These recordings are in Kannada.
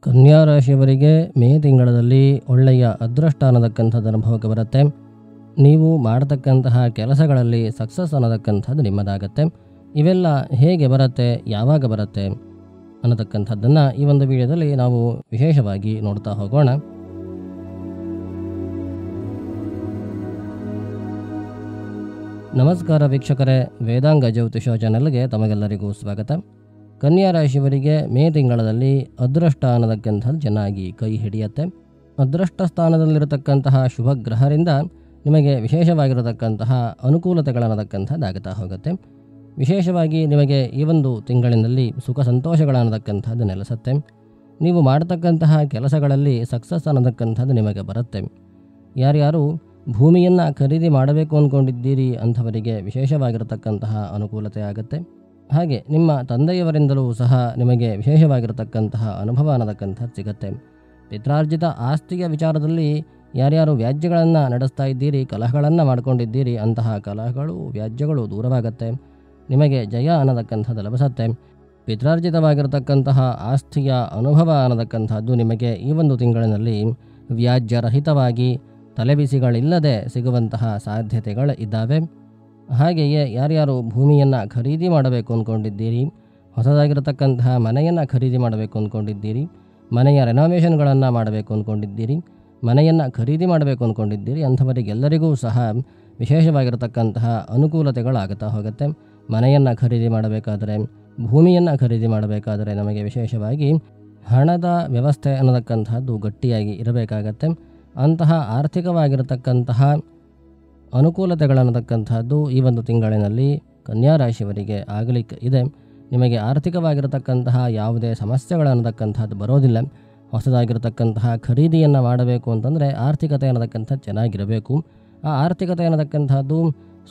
ಕನ್ಯಾ ರಾಶಿಯವರಿಗೆ ಮೇ ತಿಂಗಳಲ್ಲಿ ಒಳ್ಳೆಯ ಅದೃಷ್ಟ ಅನ್ನತಕ್ಕಂಥದ್ದು ಅನುಭವಕ್ಕೆ ಬರುತ್ತೆ. ನೀವು ಮಾಡತಕ್ಕಂತಹ ಕೆಲಸಗಳಲ್ಲಿ ಸಕ್ಸಸ್ ಅನ್ನತಕ್ಕಂಥದ್ದು ನಿಮ್ಮದಾಗತ್ತೆ. ಇವೆಲ್ಲ ಹೇಗೆ ಬರುತ್ತೆ, ಯಾವಾಗ ಬರುತ್ತೆ ಅನ್ನತಕ್ಕಂಥದ್ದನ್ನು ಈ ಒಂದು ವಿಡಿಯೋದಲ್ಲಿ ನಾವು ವಿಶೇಷವಾಗಿ ನೋಡ್ತಾ ಹೋಗೋಣ. ನಮಸ್ಕಾರ ವೀಕ್ಷಕರೇ, ವೇದಾಂಗ ಜ್ಯೋತಿಷ ಚಾನೆಲ್ಗೆ ತಮಗೆಲ್ಲರಿಗೂ ಸ್ವಾಗತ. ಕನ್ಯಾ ರಾಶಿಯವರಿಗೆ ಮೇ ತಿಂಗಳಲ್ಲಿ ಅದೃಷ್ಟ ಅನ್ನತಕ್ಕಂಥದ್ದು ಚೆನ್ನಾಗಿ ಕೈ ಹಿಡಿಯುತ್ತೆ. ಅದೃಷ್ಟ ಸ್ಥಾನದಲ್ಲಿರತಕ್ಕಂತಹ ಶುಭ ಗ್ರಹರಿಂದ ನಿಮಗೆ ವಿಶೇಷವಾಗಿರತಕ್ಕಂತಹ ಅನುಕೂಲತೆಗಳನ್ನತಕ್ಕಂಥದ್ದಾಗುತ್ತಾ ಹೋಗುತ್ತೆ. ವಿಶೇಷವಾಗಿ ನಿಮಗೆ ಈ ಒಂದು ತಿಂಗಳಿನಲ್ಲಿ ಸುಖ ಸಂತೋಷಗಳನ್ನತಕ್ಕಂಥದ್ದು ನೆಲೆಸುತ್ತೆ. ನೀವು ಮಾಡತಕ್ಕಂತಹ ಕೆಲಸಗಳಲ್ಲಿ ಸಕ್ಸಸ್ ಅನ್ನತಕ್ಕಂಥದ್ದು ನಿಮಗೆ ಬರುತ್ತೆ. ಯಾರ್ಯಾರು ಭೂಮಿಯನ್ನು ಖರೀದಿ ಮಾಡಬೇಕು ಅಂದ್ಕೊಂಡಿದ್ದೀರಿ ಅಂಥವರಿಗೆ ವಿಶೇಷವಾಗಿರತಕ್ಕಂತಹ ಅನುಕೂಲತೆ ಆಗುತ್ತೆ. ಹಾಗೆ ನಿಮ್ಮ ತಂದೆಯವರಿಂದಲೂ ಸಹ ನಿಮಗೆ ವಿಶೇಷವಾಗಿರತಕ್ಕಂತಹ ಅನುಭವ ಅನ್ನತಕ್ಕಂಥದ್ದು ಸಿಗುತ್ತೆ. ಪಿತ್ರಾರ್ಜಿತ ಆಸ್ತಿಯ ವಿಚಾರದಲ್ಲಿ ಯಾರ್ಯಾರು ವ್ಯಾಜ್ಯಗಳನ್ನು ನಡೆಸ್ತಾ ಇದ್ದೀರಿ, ಕಲಹಗಳನ್ನು ಮಾಡ್ಕೊಂಡಿದ್ದೀರಿ, ಅಂತಹ ಕಲಹಗಳು ವ್ಯಾಜ್ಯಗಳು ದೂರವಾಗುತ್ತೆ. ನಿಮಗೆ ಜಯ ಅನ್ನತಕ್ಕಂಥದ್ದು ಲಭಿಸುತ್ತೆ. ಪಿತ್ರಾರ್ಜಿತವಾಗಿರತಕ್ಕಂತಹ ಆಸ್ತಿಯ ಅನುಭವ ಅನ್ನತಕ್ಕಂಥದ್ದು ನಿಮಗೆ ಈ ಒಂದು ತಿಂಗಳಿನಲ್ಲಿ ವ್ಯಾಜ್ಯರಹಿತವಾಗಿ ತಲೆಬಿಸಿಗಳಿಲ್ಲದೆ ಸಿಗುವಂತಹ ಸಾಧ್ಯತೆಗಳು ಇದ್ದಾವೆ. ಹಾಗೆಯೇ ಯಾರ್ಯಾರು ಭೂಮಿಯನ್ನು ಖರೀದಿ ಮಾಡಬೇಕು ಅಂದ್ಕೊಂಡಿದ್ದೀರಿ, ಹೊಸದಾಗಿರತಕ್ಕಂತಹ ಮನೆಯನ್ನು ಖರೀದಿ ಮಾಡಬೇಕು ಅಂದ್ಕೊಂಡಿದ್ದೀರಿ, ಮನೆಯ ರೆನೋವೇಷನ್ಗಳನ್ನು ಮಾಡಬೇಕು ಅಂದ್ಕೊಂಡಿದ್ದೀರಿ, ಮನೆಯನ್ನು ಖರೀದಿ ಮಾಡಬೇಕು ಅಂದ್ಕೊಂಡಿದ್ದೀರಿ, ಅಂಥವರಿಗೆಲ್ಲರಿಗೂ ಸಹ ವಿಶೇಷವಾಗಿರತಕ್ಕಂತಹ ಅನುಕೂಲತೆಗಳಾಗುತ್ತಾ ಹೋಗುತ್ತೆ. ಮನೆಯನ್ನು ಖರೀದಿ ಮಾಡಬೇಕಾದರೆ, ಭೂಮಿಯನ್ನು ಖರೀದಿ ಮಾಡಬೇಕಾದರೆ ನಮಗೆ ವಿಶೇಷವಾಗಿ ಹಣದ ವ್ಯವಸ್ಥೆ ಅನ್ನತಕ್ಕಂತಹದ್ದು ಗಟ್ಟಿಯಾಗಿ ಇರಬೇಕಾಗತ್ತೆ. ಅಂತಹ ಆರ್ಥಿಕವಾಗಿರತಕ್ಕಂತಹ ಅನುಕೂಲತೆಗಳನ್ನತಕ್ಕಂಥದ್ದು ಈ ಒಂದು ತಿಂಗಳಿನಲ್ಲಿ ಕನ್ಯಾ ರಾಶಿಯವರಿಗೆ ಆಗಲಿಕ್ಕೆ ಇದೆ. ನಿಮಗೆ ಆರ್ಥಿಕವಾಗಿರತಕ್ಕಂತಹ ಯಾವುದೇ ಸಮಸ್ಯೆಗಳನ್ನತಕ್ಕಂಥದ್ದು ಬರೋದಿಲ್ಲ. ಹೊಸದಾಗಿರತಕ್ಕಂತಹ ಖರೀದಿಯನ್ನು ಮಾಡಬೇಕು ಅಂತಂದರೆ ಆರ್ಥಿಕತೆ ಅನ್ನತಕ್ಕಂಥದ್ದು ಚೆನ್ನಾಗಿರಬೇಕು. ಆ ಆರ್ಥಿಕತೆ ಅನ್ನತಕ್ಕಂಥದ್ದು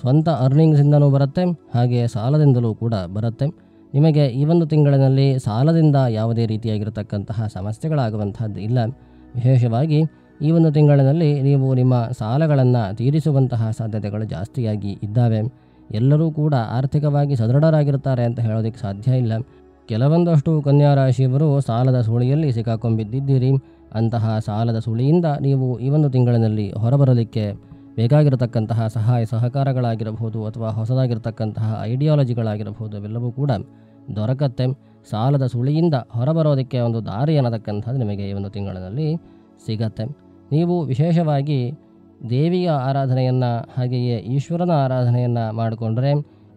ಸ್ವಂತ ಅರ್ನಿಂಗ್ಸಿಂದನೂ ಬರುತ್ತೆ, ಹಾಗೆಯೇ ಸಾಲದಿಂದಲೂ ಕೂಡ ಬರುತ್ತೆ. ನಿಮಗೆ ಈ ಒಂದು ತಿಂಗಳಿನಲ್ಲಿ ಸಾಲದಿಂದ ಯಾವುದೇ ರೀತಿಯಾಗಿರತಕ್ಕಂತಹ ಸಮಸ್ಯೆಗಳಾಗುವಂಥದ್ದು ಇಲ್ಲ. ವಿಶೇಷವಾಗಿ ಈ ಒಂದು ತಿಂಗಳಿನಲ್ಲಿ ನೀವು ನಿಮ್ಮ ಸಾಲಗಳನ್ನು ತೀರಿಸುವಂತಹ ಸಾಧ್ಯತೆಗಳು ಜಾಸ್ತಿಯಾಗಿ ಇದ್ದಾವೆ. ಎಲ್ಲರೂ ಕೂಡ ಆರ್ಥಿಕವಾಗಿ ಸದೃಢರಾಗಿರ್ತಾರೆ ಅಂತ ಹೇಳೋದಕ್ಕೆ ಸಾಧ್ಯ ಇಲ್ಲ. ಕೆಲವೊಂದಷ್ಟು ಕನ್ಯಾ ರಾಶಿಯವರು ಸಾಲದ ಸುಳಿಯಲ್ಲಿ ಸಿಕ್ಕಾಕೊಂಡಿದ್ದೀರಿ. ಅಂತಹ ಸಾಲದ ಸುಳಿಯಿಂದ ನೀವು ಈ ಒಂದು ತಿಂಗಳಿನಲ್ಲಿ ಹೊರಬರಲಿಕ್ಕೆ ಬೇಕಾಗಿರತಕ್ಕಂತಹ ಸಹಾಯ ಸಹಕಾರಗಳಾಗಿರಬಹುದು ಅಥವಾ ಹೊಸದಾಗಿರ್ತಕ್ಕಂತಹ ಐಡಿಯಾಲಜಿಗಳಾಗಿರಬಹುದು, ಅವೆಲ್ಲವೂ ಕೂಡ ದೊರಕತ್ತೆ. ಸಾಲದ ಸುಳಿಯಿಂದ ಹೊರಬರೋದಕ್ಕೆ ಒಂದು ದಾರಿ ಅನ್ನತಕ್ಕಂಥದ್ದು ನಿಮಗೆ ಈ ಒಂದು ತಿಂಗಳಿನಲ್ಲಿ ಸಿಗತ್ತೆ. ನೀವು ವಿಶೇಷವಾಗಿ ದೇವಿಯ ಆರಾಧನೆಯನ್ನು ಹಾಗೆಯೇ ಈಶ್ವರನ ಆರಾಧನೆಯನ್ನು ಮಾಡಿಕೊಂಡ್ರೆ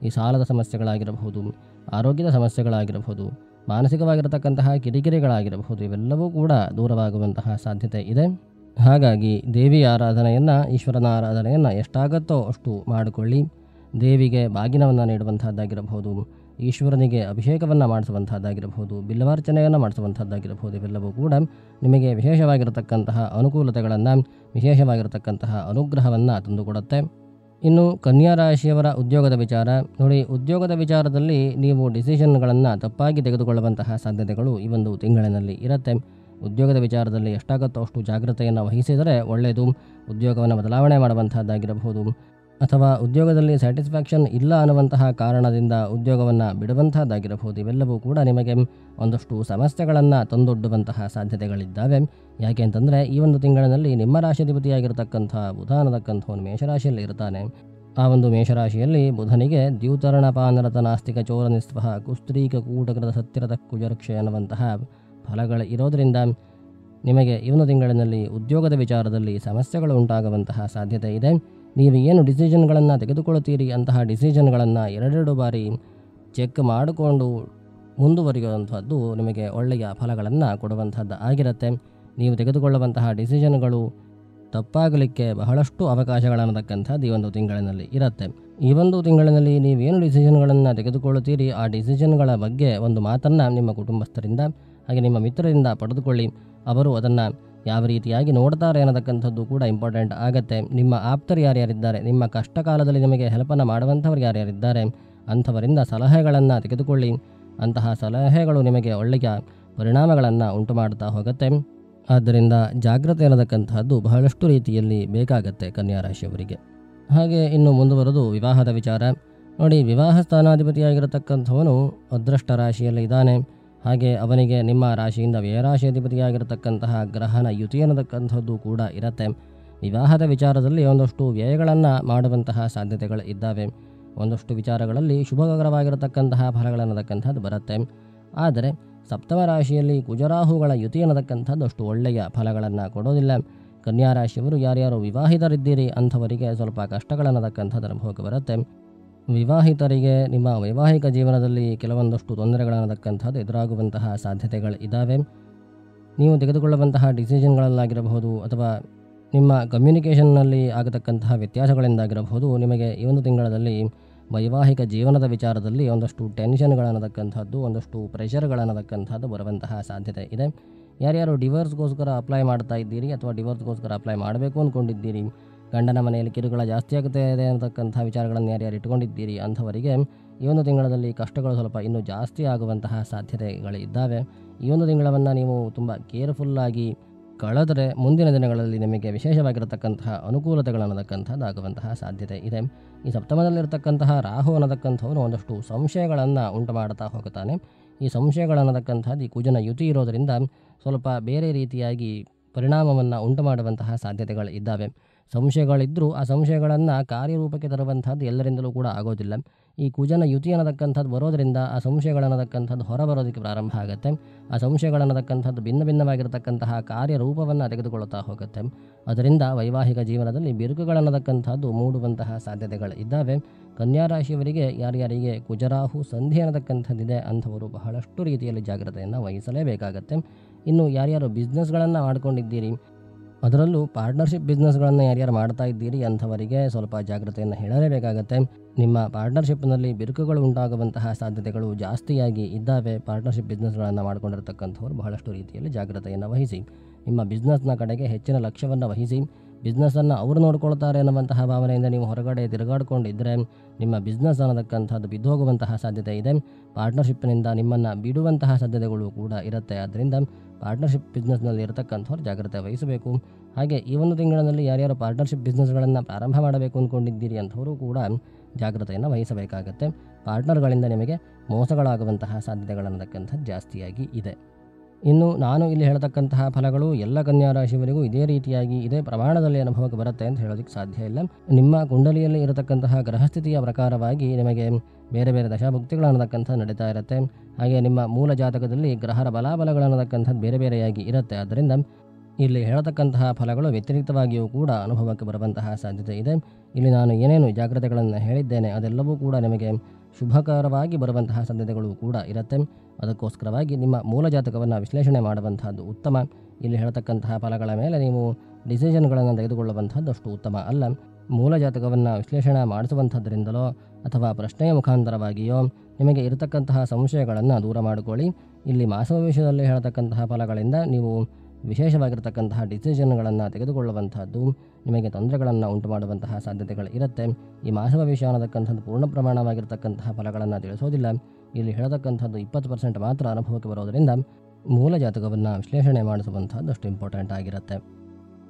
ಈ ಸಾಲದ ಸಮಸ್ಯೆಗಳಾಗಿರಬಹುದು, ಆರೋಗ್ಯದ ಸಮಸ್ಯೆಗಳಾಗಿರಬಹುದು, ಮಾನಸಿಕವಾಗಿರತಕ್ಕಂತಹ ಕಿರಿಕಿರಿಗಳಾಗಿರಬಹುದು, ಇವೆಲ್ಲವೂ ಕೂಡ ದೂರವಾಗುವಂತಹ ಸಾಧ್ಯತೆ ಇದೆ. ಹಾಗಾಗಿ ದೇವಿಯ ಆರಾಧನೆಯನ್ನು, ಈಶ್ವರನ ಆರಾಧನೆಯನ್ನು ಎಷ್ಟಾಗುತ್ತೋ ಅಷ್ಟು ಮಾಡಿಕೊಳ್ಳಿ. ದೇವಿಗೆ ಬಾಗಿನವನ್ನು ನೀಡುವಂಥದ್ದಾಗಿರಬಹುದು, ಈಶ್ವರನಿಗೆ ಅಭಿಷೇಕವನ್ನು ಮಾಡಿಸುವಂಥದ್ದಾಗಿರಬಹುದು, ಬಿಲ್ಲವಾರ್ಚನೆಯನ್ನು ಮಾಡಿಸುವಂಥದ್ದಾಗಿರಬಹುದು, ಇವೆಲ್ಲವೂ ಕೂಡ ನಿಮಗೆ ವಿಶೇಷವಾಗಿರತಕ್ಕಂತಹ ಅನುಕೂಲತೆಗಳನ್ನು, ವಿಶೇಷವಾಗಿರತಕ್ಕಂತಹ ಅನುಗ್ರಹವನ್ನು ತಂದುಕೊಡುತ್ತೆ. ಇನ್ನು ಕನ್ಯಾ ರಾಶಿಯವರ ಉದ್ಯೋಗದ ವಿಚಾರ ನೋಡಿ. ಉದ್ಯೋಗದ ವಿಚಾರದಲ್ಲಿ ನೀವು ಡಿಸಿಷನ್ಗಳನ್ನು ತಪ್ಪಾಗಿ ತೆಗೆದುಕೊಳ್ಳುವಂತಹ ಸಾಧ್ಯತೆಗಳು ಈ ಒಂದು ತಿಂಗಳಿನಲ್ಲಿ ಇರುತ್ತೆ. ಉದ್ಯೋಗದ ವಿಚಾರದಲ್ಲಿ ಎಷ್ಟಾಗುತ್ತೋ ಅಷ್ಟು ಜಾಗ್ರತೆಯನ್ನು ವಹಿಸಿದರೆ ಒಳ್ಳೆಯದು. ಉದ್ಯೋಗವನ್ನು ಬದಲಾವಣೆ ಮಾಡುವಂಥದ್ದಾಗಿರಬಹುದು ಅಥವಾ ಉದ್ಯೋಗದಲ್ಲಿ ಸ್ಯಾಟಿಸ್ಫ್ಯಾಕ್ಷನ್ ಇಲ್ಲ ಅನ್ನುವಂತಹ ಕಾರಣದಿಂದ ಉದ್ಯೋಗವನ್ನು ಬಿಡುವಂಥದ್ದಾಗಿರಬಹುದು, ಇವೆಲ್ಲವೂ ಕೂಡ ನಿಮಗೆ ಒಂದಷ್ಟು ಸಮಸ್ಯೆಗಳನ್ನು ತಂದೊಡ್ಡುವಂತಹ ಸಾಧ್ಯತೆಗಳಿದ್ದಾವೆ. ಯಾಕೆ ಅಂತಂದರೆ ಈ ಒಂದು ತಿಂಗಳಿನಲ್ಲಿ ನಿಮ್ಮ ರಾಶಿಧಿಪತಿಯಾಗಿರತಕ್ಕಂಥ ಬುಧ ಅನ್ನತಕ್ಕಂಥವನು ಮೇಷರಾಶಿಯಲ್ಲಿ ಇರ್ತಾನೆ. ಆ ಒಂದು ಮೇಷರಾಶಿಯಲ್ಲಿ ಬುಧನಿಗೆ ದ್ಯೂತರಣಪಾನರತ ನಾಸ್ತಿಕ ಚೋರ ನಿಸ್ವಹ ಕುಸ್ತ್ರೀಕ ಕೂಟಕೃತ ಸತ್ಯರಥ ಕುಜರಕ್ಷೆ ಅನ್ನುವಂತಹ ಫಲಗಳು ಇರೋದರಿಂದ ನಿಮಗೆ ಈ ಒಂದು ತಿಂಗಳಿನಲ್ಲಿ ಉದ್ಯೋಗದ ವಿಚಾರದಲ್ಲಿ ಸಮಸ್ಯೆಗಳು ಉಂಟಾಗುವಂತಹ ಸಾಧ್ಯತೆ ಇದೆ. ನೀವು ಏನು ಡಿಸಿಷನ್ಗಳನ್ನು ತೆಗೆದುಕೊಳ್ಳುತ್ತೀರಿ ಅಂತಹ ಡಿಸಿಷನ್ಗಳನ್ನು ಎರಡೆರಡು ಬಾರಿ ಚೆಕ್ ಮಾಡಿಕೊಂಡು ಮುಂದುವರಿಯುವಂಥದ್ದು ನಿಮಗೆ ಒಳ್ಳೆಯ ಫಲಗಳನ್ನು ಕೊಡುವಂಥದ್ದು ಆಗಿರುತ್ತೆ. ನೀವು ತೆಗೆದುಕೊಳ್ಳುವಂತಹ ಡಿಸಿಷನ್ಗಳು ತಪ್ಪಾಗಲಿಕ್ಕೆ ಬಹಳಷ್ಟು ಅವಕಾಶಗಳನ್ನತಕ್ಕಂಥದ್ದು ಈ ಒಂದು ತಿಂಗಳಿನಲ್ಲಿ ಇರುತ್ತೆ. ಈ ಒಂದು ತಿಂಗಳಿನಲ್ಲಿ ನೀವೇನು ಡಿಸಿಷನ್ಗಳನ್ನು ತೆಗೆದುಕೊಳ್ಳುತ್ತೀರಿ ಆ ಡಿಸಿಷನ್ಗಳ ಬಗ್ಗೆ ಒಂದು ಮಾತನ್ನು ನಿಮ್ಮ ಕುಟುಂಬಸ್ಥರಿಂದ ಹಾಗೆ ನಿಮ್ಮ ಮಿತ್ರರಿಂದ ಪಡೆದುಕೊಳ್ಳಿ. ಅವರು ಅದನ್ನು ಯಾವ ರೀತಿಯಾಗಿ ನೋಡ್ತಾರೆ ಅನ್ನತಕ್ಕಂಥದ್ದು ಕೂಡ ಇಂಪಾರ್ಟೆಂಟ್ ಆಗುತ್ತೆ. ನಿಮ್ಮ ಆಪ್ತರು ಯಾರ್ಯಾರಿದ್ದಾರೆ, ನಿಮ್ಮ ಕಷ್ಟ ಕಾಲದಲ್ಲಿ ನಿಮಗೆ ಹೆಲ್ಪನ್ನು ಮಾಡುವಂಥವ್ರು ಯಾರ್ಯಾರಿದ್ದಾರೆ ಅಂಥವರಿಂದ ಸಲಹೆಗಳನ್ನು ತೆಗೆದುಕೊಳ್ಳಿ. ಅಂತಹ ಸಲಹೆಗಳು ನಿಮಗೆ ಒಳ್ಳೆಯ ಪರಿಣಾಮಗಳನ್ನು ಉಂಟು ಮಾಡ್ತಾ ಹೋಗುತ್ತೆ. ಆದ್ದರಿಂದ ಜಾಗ್ರತೆ ಅನ್ನತಕ್ಕಂಥದ್ದು ಬಹಳಷ್ಟು ರೀತಿಯಲ್ಲಿ ಬೇಕಾಗತ್ತೆ ಕನ್ಯಾ ರಾಶಿಯವರಿಗೆ. ಹಾಗೆ ಇನ್ನು ಮುಂದುವರೆದು ವಿವಾಹದ ವಿಚಾರ ನೋಡಿ. ವಿವಾಹ ಸ್ಥಾನಾಧಿಪತಿಯಾಗಿರತಕ್ಕಂಥವನು ಅದೃಷ್ಟ ರಾಶಿಯಲ್ಲಿ ಇದ್ದಾನೆ. ಹಾಗೆ ಅವನಿಗೆ ನಿಮ್ಮ ರಾಶಿಯಿಂದ ವ್ಯಯರಾಶಿ ಅಧಿಪತಿಯಾಗಿರತಕ್ಕಂತಹ ಗ್ರಹನ ಯುತಿ ಅನ್ನತಕ್ಕಂಥದ್ದು ಕೂಡ ಇರುತ್ತೆ. ವಿವಾಹದ ವಿಚಾರದಲ್ಲಿ ಒಂದಷ್ಟು ವ್ಯಯಗಳನ್ನು ಮಾಡುವಂತಹ ಸಾಧ್ಯತೆಗಳು ಇದ್ದಾವೆ. ಒಂದಷ್ಟು ವಿಚಾರಗಳಲ್ಲಿ ಶುಭಕರವಾಗಿರತಕ್ಕಂತಹ ಫಲಗಳನ್ನತಕ್ಕಂಥದ್ದು ಬರುತ್ತೆ. ಆದರೆ ಸಪ್ತಮ ರಾಶಿಯಲ್ಲಿ ಕುಜರಾಹುಗಳ ಯುತಿ ಅನ್ನತಕ್ಕಂಥದ್ದು ಅಷ್ಟು ಒಳ್ಳೆಯ ಫಲಗಳನ್ನು ಕೊಡೋದಿಲ್ಲ. ಕನ್ಯಾ ರಾಶಿಯವರು ಯಾರ್ಯಾರು ವಿವಾಹಿತರಿದ್ದೀರಿ ಅಂಥವರಿಗೆ ಸ್ವಲ್ಪ ಕಷ್ಟಗಳನ್ನತಕ್ಕಂಥದ್ದು ಅನುಭವಕ್ಕೆ ಬರುತ್ತೆ. ವಿವಾಹಿತರಿಗೆ ನಿಮ್ಮ ವೈವಾಹಿಕ ಜೀವನದಲ್ಲಿ ಕೆಲವೊಂದಷ್ಟು ತೊಂದರೆಗಳನ್ನತಕ್ಕಂಥದ್ದು ಎದುರಾಗುವಂತಹ ಸಾಧ್ಯತೆಗಳು ಇದ್ದಾವೆ. ನೀವು ತೆಗೆದುಕೊಳ್ಳುವಂತಹ ಡಿಸಿಷನ್ಗಳಲ್ಲಾಗಿರಬಹುದು ಅಥವಾ ನಿಮ್ಮ ಕಮ್ಯುನಿಕೇಷನ್ನಲ್ಲಿ ಆಗತಕ್ಕಂತಹ ವ್ಯತ್ಯಾಸಗಳಿಂದಾಗಿರಬಹುದು, ನಿಮಗೆ ಈ ಒಂದು ತಿಂಗಳಲ್ಲಿ ವೈವಾಹಿಕ ಜೀವನದ ವಿಚಾರದಲ್ಲಿ ಒಂದಷ್ಟು ಟೆನ್ಷನ್ಗಳನ್ನತಕ್ಕಂಥದ್ದು, ಒಂದಷ್ಟು ಪ್ರೆಷರ್ಗಳನ್ನತಕ್ಕಂಥದ್ದು ಬರುವಂತಹ ಸಾಧ್ಯತೆ ಇದೆ. ಯಾರ್ಯಾರು ಡಿವೋರ್ಸ್ಗೋಸ್ಕರ ಅಪ್ಲೈ ಮಾಡ್ತಾ ಇದ್ದೀರಿ ಅಥವಾ ಡಿವೋರ್ಸ್ಗೋಸ್ಕರ ಅಪ್ಲೈ ಮಾಡಬೇಕು ಅಂದ್ಕೊಂಡಿದ್ದೀರಿ, ಗಂಡನ ಮನೆಯಲ್ಲಿ ಕಿರುಕುಳ ಜಾಸ್ತಿ ಆಗುತ್ತೆ ಇದೆ ಅನ್ನತಕ್ಕಂಥ ವಿಚಾರಗಳನ್ನು ಯಾರ್ಯಾರು ಇಟ್ಕೊಂಡಿದ್ದೀರಿ ಅಂಥವರಿಗೆ ಈ ಒಂದು ತಿಂಗಳಲ್ಲಿ ಕಷ್ಟಗಳು ಸ್ವಲ್ಪ ಇನ್ನೂ ಜಾಸ್ತಿ ಆಗುವಂತಹ ಸಾಧ್ಯತೆಗಳು ಇದ್ದಾವೆ. ಈ ಒಂದು ತಿಂಗಳನ್ನು ನೀವು ತುಂಬ ಕೇರ್ಫುಲ್ಲಾಗಿ ಕಳೆದರೆ ಮುಂದಿನ ದಿನಗಳಲ್ಲಿ ನಿಮಗೆ ವಿಶೇಷವಾಗಿರತಕ್ಕಂತಹ ಅನುಕೂಲತೆಗಳನ್ನತಕ್ಕಂಥದ್ದು ಆಗುವಂತಹ ಸಾಧ್ಯತೆ ಇದೆ. ಈ ಸಪ್ತಮದಲ್ಲಿರ್ತಕ್ಕಂತಹ ರಾಹು ಅನ್ನತಕ್ಕಂಥವನು ಒಂದಷ್ಟು ಸಂಶಯಗಳನ್ನು ಉಂಟು ಮಾಡ್ತಾ ಹೋಗುತ್ತಾನೆ. ಈ ಸಂಶಯಗಳನ್ನತಕ್ಕಂಥದ್ದು ಈ ಕುಜನ ಯುತಿ ಇರೋದರಿಂದ ಸ್ವಲ್ಪ ಬೇರೆ ರೀತಿಯಾಗಿ ಪರಿಣಾಮವನ್ನು ಉಂಟು ಮಾಡುವಂತಹ ಸಾಧ್ಯತೆಗಳು ಇದ್ದಾವೆ. ಸಂಶಯಗಳಿದ್ದರೂ ಆ ಸಂಶಯಗಳನ್ನು ಕಾರ್ಯರೂಪಕ್ಕೆ ತರುವಂಥದ್ದು ಎಲ್ಲರಿಂದಲೂ ಕೂಡ ಆಗೋದಿಲ್ಲ. ಈ ಕುಜನ ಯುತಿ ಅನ್ನತಕ್ಕಂಥದ್ದು ಬರೋದರಿಂದ ಆ ಸಂಶಯಗಳನ್ನತಕ್ಕಂಥದ್ದು ಹೊರಬರೋದಕ್ಕೆ ಪ್ರಾರಂಭ ಆಗುತ್ತೆ. ಆ ಸಂಶಯಗಳನ್ನತಕ್ಕಂಥದ್ದು ಭಿನ್ನ ಭಿನ್ನವಾಗಿರತಕ್ಕಂತಹ ಕಾರ್ಯರೂಪವನ್ನು ತೆಗೆದುಕೊಳ್ಳುತ್ತಾ ಹೋಗುತ್ತೆ. ಅದರಿಂದ ವೈವಾಹಿಕ ಜೀವನದಲ್ಲಿ ಬಿರುಕುಗಳನ್ನತಕ್ಕಂಥದ್ದು ಮೂಡುವಂತಹ ಸಾಧ್ಯತೆಗಳು ಇದ್ದಾವೆ. ಕನ್ಯಾ ರಾಶಿಯವರಿಗೆ ಯಾರ್ಯಾರಿಗೆ ಕುಜರಾಹು ಸಂಧಿ ಅನ್ನತಕ್ಕಂಥದ್ದಿದೆ ಅಂಥವರು ಬಹಳಷ್ಟು ರೀತಿಯಲ್ಲಿ ಜಾಗ್ರತೆಯನ್ನು ವಹಿಸಲೇಬೇಕಾಗತ್ತೆ. ಇನ್ನು ಯಾರ್ಯಾರು ಬಿಸ್ನೆಸ್ಗಳನ್ನು ಮಾಡ್ಕೊಂಡಿದ್ದೀರಿ, ಅದರಲ್ಲೂ ಪಾರ್ಟ್ನರ್ಶಿಪ್ ಬಿಸ್ನೆಸ್ಗಳನ್ನು ಯಾರ್ಯಾರು ಮಾಡ್ತಾ ಇದ್ದೀರಿ ಅಂಥವರಿಗೆ ಸ್ವಲ್ಪ ಜಾಗ್ರತೆಯನ್ನು ಹೇಳಲೇಬೇಕಾಗತ್ತೆ. ನಿಮ್ಮ ಪಾರ್ಟ್ನರ್ಶಿಪ್ನಲ್ಲಿ ಬಿರುಕುಗಳು ಉಂಟಾಗುವಂತಹ ಸಾಧ್ಯತೆಗಳು ಜಾಸ್ತಿಯಾಗಿ ಇದ್ದಾವೆ. ಪಾರ್ಟ್ನರ್ಶಿಪ್ ಬಿಸ್ನೆಸ್ಗಳನ್ನು ಮಾಡ್ಕೊಂಡಿರ್ತಕ್ಕಂಥವ್ರು ಬಹಳಷ್ಟು ರೀತಿಯಲ್ಲಿ ಜಾಗ್ರತೆಯನ್ನು ವಹಿಸಿ, ನಿಮ್ಮ ಬಿಸ್ನೆಸ್ನ ಕಡೆಗೆ ಹೆಚ್ಚಿನ ಲಕ್ಷ್ಯವನ್ನು ವಹಿಸಿ. ಬಿಸ್ನೆಸ್ಸನ್ನು ಅವರು ನೋಡ್ಕೊಳ್ತಾರೆ ಅನ್ನುವಂತಹ ಭಾವನೆಯಿಂದ ನೀವು ಹೊರಗಡೆ ತಿರುಗಾಡಿಕೊಂಡಿದ್ದರೆ ನಿಮ್ಮ ಬಿಸ್ನೆಸ್ ಅನ್ನತಕ್ಕಂಥದ್ದು ಬಿದ್ದೋಗುವಂತಹ ಸಾಧ್ಯತೆ ಇದೆ. ಪಾರ್ಟ್ನರ್ಶಿಪ್ನಿಂದ ನಿಮ್ಮನ್ನು ಬಿಡುವಂತಹ ಸಾಧ್ಯತೆಗಳು ಕೂಡ ಇರುತ್ತೆ. ಆದ್ದರಿಂದ ಪಾರ್ಟ್ನರ್ಶಿಪ್ ಬಿಸ್ನೆಸ್ನಲ್ಲಿ ಇರತಕ್ಕಂಥವ್ರು ಜಾಗ್ರತೆ ವಹಿಸಬೇಕು. ಹಾಗೆ ಈ ಒಂದು ತಿಂಗಳಿನಲ್ಲಿ ಯಾರ್ಯಾರು ಪಾರ್ಟ್ನರ್ಶಿಪ್ ಬಿಸ್ನೆಸ್ಗಳನ್ನು ಪ್ರಾರಂಭ ಮಾಡಬೇಕು ಅಂದ್ಕೊಂಡಿದ್ದೀರಿ ಅಂಥವರು ಕೂಡ ಜಾಗ್ರತೆಯನ್ನು ವಹಿಸಬೇಕಾಗತ್ತೆ. ಪಾರ್ಟ್ನರ್ಗಳಿಂದ ನಿಮಗೆ ಮೋಸಗಳಾಗುವಂತಹ ಸಾಧ್ಯತೆಗಳನ್ನತಕ್ಕಂಥದ್ದು ಜಾಸ್ತಿಯಾಗಿ ಇದೆ. ಇನ್ನು ನಾನು ಇಲ್ಲಿ ಹೇಳ್ತಕ್ಕಂತಹ ಫಲಗಳು ಎಲ್ಲ ಕನ್ಯಾ ರಾಶಿಯವರಿಗೂ ಇದೇ ರೀತಿಯಾಗಿ ಇದೇ ಪ್ರಮಾಣದಲ್ಲಿ ಅನುಭವಕ್ಕೆ ಬರುತ್ತೆ ಅಂತ ಹೇಳೋದಕ್ಕೆ ಸಾಧ್ಯ ಇಲ್ಲ. ನಿಮ್ಮ ಕುಂಡಲಿಯಲ್ಲಿ ಇರತಕ್ಕಂತಹ ಗ್ರಹಸ್ಥಿತಿಯ ಪ್ರಕಾರವಾಗಿ ನಿಮಗೆ ಬೇರೆ ಬೇರೆ ದಶಾಭುಕ್ತಿಗಳನ್ನತಕ್ಕಂಥದ್ದು ನಡೀತಾ ಇರುತ್ತೆ. ಹಾಗೆ ನಿಮ್ಮ ಮೂಲ ಜಾತಕದಲ್ಲಿ ಗ್ರಹರ ಬಲಾಬಲಗಳನ್ನತಕ್ಕಂಥದ್ದು ಬೇರೆ ಬೇರೆಯಾಗಿ ಇರುತ್ತೆ. ಆದ್ದರಿಂದ ಇಲ್ಲಿ ಹೇಳತಕ್ಕಂತಹ ಫಲಗಳು ವ್ಯತಿರಿಕ್ತವಾಗಿಯೂ ಕೂಡ ಅನುಭವಕ್ಕೆ ಬರುವಂತಹ ಸಾಧ್ಯತೆ ಇದೆ. ಇಲ್ಲಿ ನಾನು ಏನೇನು ಜಾಗ್ರತೆಗಳನ್ನು ಹೇಳಿದ್ದೇನೆ ಅದೆಲ್ಲವೂ ಕೂಡ ನಿಮಗೆ ಶುಭಕರವಾಗಿ ಬರುವಂತಹ ಸಾಧ್ಯತೆಗಳು ಕೂಡ ಇರುತ್ತೆ. ಅದಕ್ಕೋಸ್ಕರವಾಗಿ ನಿಮ್ಮ ಮೂಲ ಜಾತಕವನ್ನು ವಿಶ್ಲೇಷಣೆ ಮಾಡುವಂಥದ್ದು ಉತ್ತಮ. ಇಲ್ಲಿ ಹೇಳ್ತಕ್ಕಂತಹ ಫಲಗಳ ಮೇಲೆ ನೀವು ಡಿಸಿಷನ್ಗಳನ್ನು ತೆಗೆದುಕೊಳ್ಳುವಂಥದ್ದು ಅಷ್ಟು ಉತ್ತಮ ಅಲ್ಲ. ಮೂಲ ಜಾತಕವನ್ನು ವಿಶ್ಲೇಷಣೆ ಮಾಡಿಸುವಂಥದ್ರಿಂದಲೋ ಅಥವಾ ಪ್ರಶ್ನೆಯ ಮುಖಾಂತರವಾಗಿಯೋ ನಿಮಗೆ ಇರತಕ್ಕಂತಹ ಸಂಶಯಗಳನ್ನು ದೂರ ಮಾಡಿಕೊಳ್ಳಿ. ಇಲ್ಲಿ ಮಾಸಭವಿಷ್ಯದಲ್ಲಿ ಹೇಳ್ತಕ್ಕಂತಹ ಫಲಗಳಿಂದ ನೀವು ವಿಶೇಷವಾಗಿರ್ತಕ್ಕಂತಹ ಡಿಸಿಷನ್ಗಳನ್ನು ತೆಗೆದುಕೊಳ್ಳುವಂಥದ್ದು ನಿಮಗೆ ತೊಂದರೆಗಳನ್ನು ಉಂಟು ಮಾಡುವಂತಹ ಸಾಧ್ಯತೆಗಳು ಇರುತ್ತೆ. ಈ ಮಾಸಭವಿಷ್ಯ ಅನ್ನತಕ್ಕಂಥದ್ದು ಪೂರ್ಣ ಪ್ರಮಾಣವಾಗಿರ್ತಕ್ಕಂತಹ ಫಲಗಳನ್ನು ತಿಳಿಸೋದಿಲ್ಲ. ಇಲ್ಲಿ ಹೇಳತಕ್ಕಂಥದ್ದು 20% ಮಾತ್ರ ಅನುಭವಕ್ಕೆ ಬರೋದರಿಂದ ಮೂಲ ಜಾತಕವನ್ನು ವಿಶ್ಲೇಷಣೆ ಮಾಡಿಸುವಂಥದ್ದು ಅಷ್ಟು ಇಂಪಾರ್ಟೆಂಟ್ ಆಗಿರುತ್ತೆ.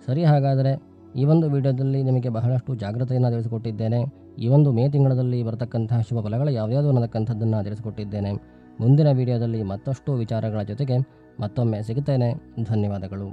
ಸರಿ, ಹಾಗಾದರೆ ಈ ಒಂದು ವಿಡಿಯೋದಲ್ಲಿ ನಿಮಗೆ ಬಹಳಷ್ಟು ಜಾಗ್ರತೆಯನ್ನು ತಿಳಿಸಿಕೊಟ್ಟಿದ್ದೇನೆ. ಈ ಒಂದು ಮೇ ತಿಂಗಳಲ್ಲಿ ಬರತಕ್ಕಂತಹ ಶುಭ ಫಲಗಳು ಯಾವ್ಯಾವುದು ಅನ್ನತಕ್ಕಂಥದ್ದನ್ನು ತಿಳಿಸಿಕೊಟ್ಟಿದ್ದೇನೆ. ಮುಂದಿನ ವಿಡಿಯೋದಲ್ಲಿ ಮತ್ತಷ್ಟು ವಿಚಾರಗಳ ಜೊತೆಗೆ ಮತ್ತೊಮ್ಮೆ ಸಿಗುತ್ತೇನೆ. ಧನ್ಯವಾದಗಳು.